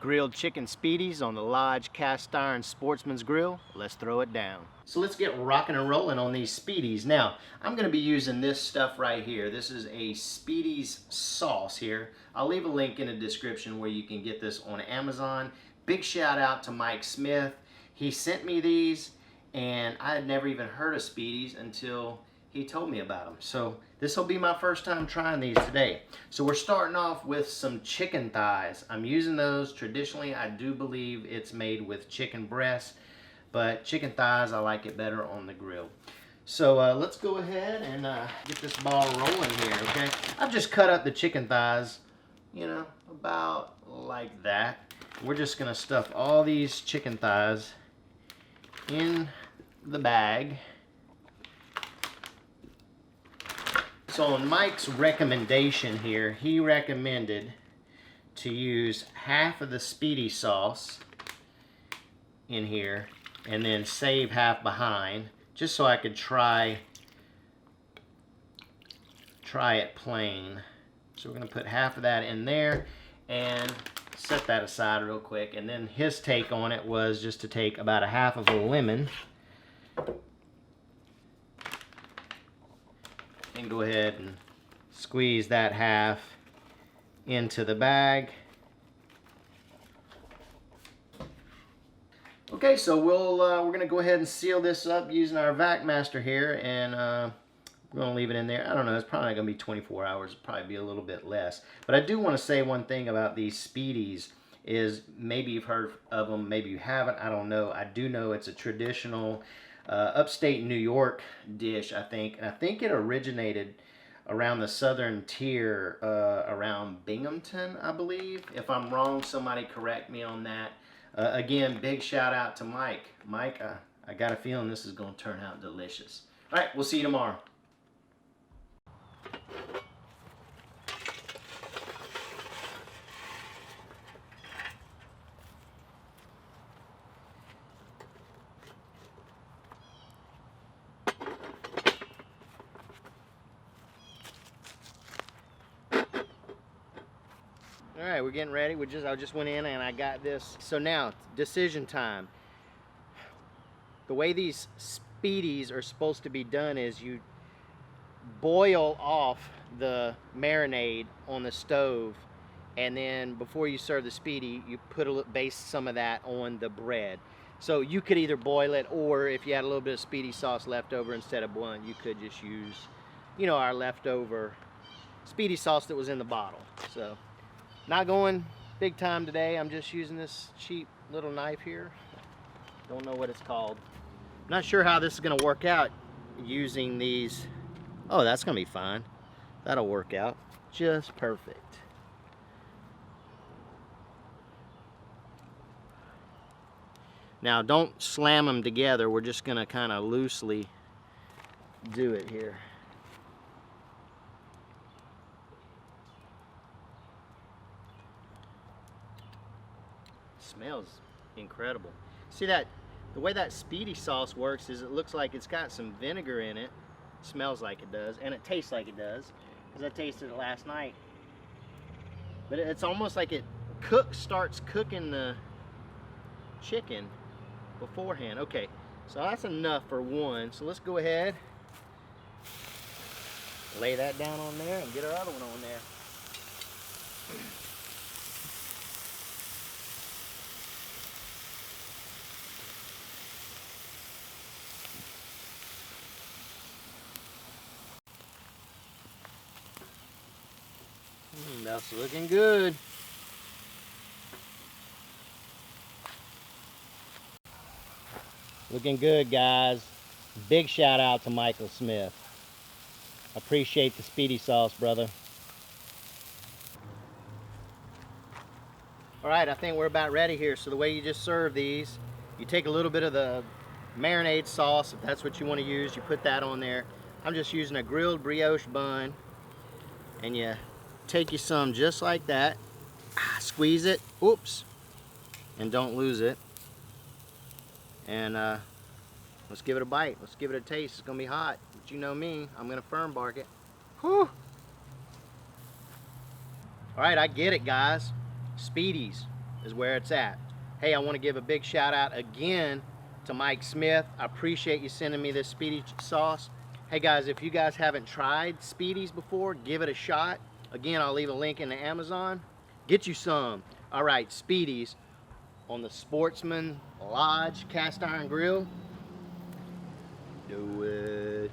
grilled chicken Spiedies on the Lodge cast iron Sportsman's Grill. Let's throw it down. So let's get rocking and rolling on these Spiedies. Now, I'm going to be using this stuff right here. This is a Spiedie sauce here. I'll leave a link in the description where you can get this on Amazon. Big shout out to Mike Smith. He sent me these and I had never even heard of Spiedies until he told me about them. So this will be my first time trying these today. So we're starting off with some chicken thighs. I'm using those. Traditionally, I do believe it's made with chicken breast, but chicken thighs, I like it better on the grill. So let's go ahead and get this ball rolling here, okay? I've just cut up the chicken thighs, you know, about like that. We're just gonna stuff all these chicken thighs in the bag. So on Mike's recommendation here, he recommended to use half of the Spiedie sauce in here and then save half behind, just so I could try it plain. So we're gonna put half of that in there and set that aside real quick. And then his take on it was just to take about a half of a lemon and go ahead and squeeze that half into the bag. Okay, so we're gonna go ahead and seal this up using our vac master here, and we're gonna leave it in there. I don't know, it's probably not gonna be 24 hours, it'll probably be a little bit less. But I do want to say one thing about these Spiedies is, maybe you've heard of them, maybe you haven't, I don't know. I do know it's a traditional upstate New York dish, I think. And I think it originated around the southern tier, around Binghamton, I believe. If I'm wrong, somebody correct me on that. Again, big shout out to Mike. Mike, I got a feeling this is going to turn out delicious. All right, we'll see you tomorrow. All right, we're getting ready. I just went in and I got this. So now, decision time. The way these Spiedies are supposed to be done is you boil off the marinade on the stove, and then before you serve the Spiedie, you baste some of that on the bread. So you could either boil it, or if you had a little bit of Spiedie sauce left over, instead of boiling, you could just use, you know, our leftover Spiedie sauce that was in the bottle. So not going big time today. I'm just using this cheap little knife here. Don't know what it's called. Not sure how this is gonna work out using these. Oh, that's gonna be fine. That'll work out just perfect. Now don't slam them together. We're just gonna kind of loosely do it here. Smells incredible. See that, the way that Spiedie sauce works is it looks like it's got some vinegar in it. Smells like it does, and it tastes like it does, because I tasted it last night. But it's almost like it starts cooking the chicken beforehand. Okay, so that's enough for one. So let's go ahead, lay that down on there, and get our other one on there. That's looking good. Looking good, guys. Big shout out to Michael Smith. Appreciate the Spiedie sauce, brother. All right, I think we're about ready here. So the way you just serve these, you take a little bit of the marinade sauce, if that's what you want to use, you put that on there. I'm just using a grilled brioche bun, and you take you some just like that, squeeze it, oops, and don't lose it, and let's give it a bite. Let's give it a taste. It's gonna be hot, but you know me, I'm gonna firm bark it. Whew. All right, I get it, guys. Spiedies, is where it's at. Hey, I want to give a big shout out again to Mike Smith. I appreciate you sending me this Spiedie sauce. Hey guys, if you guys haven't tried Spiedies before, give it a shot. Again, I'll leave a link in the Amazon. Get you some. All right, Spiedies on the Sportsman Lodge cast iron grill. Do it.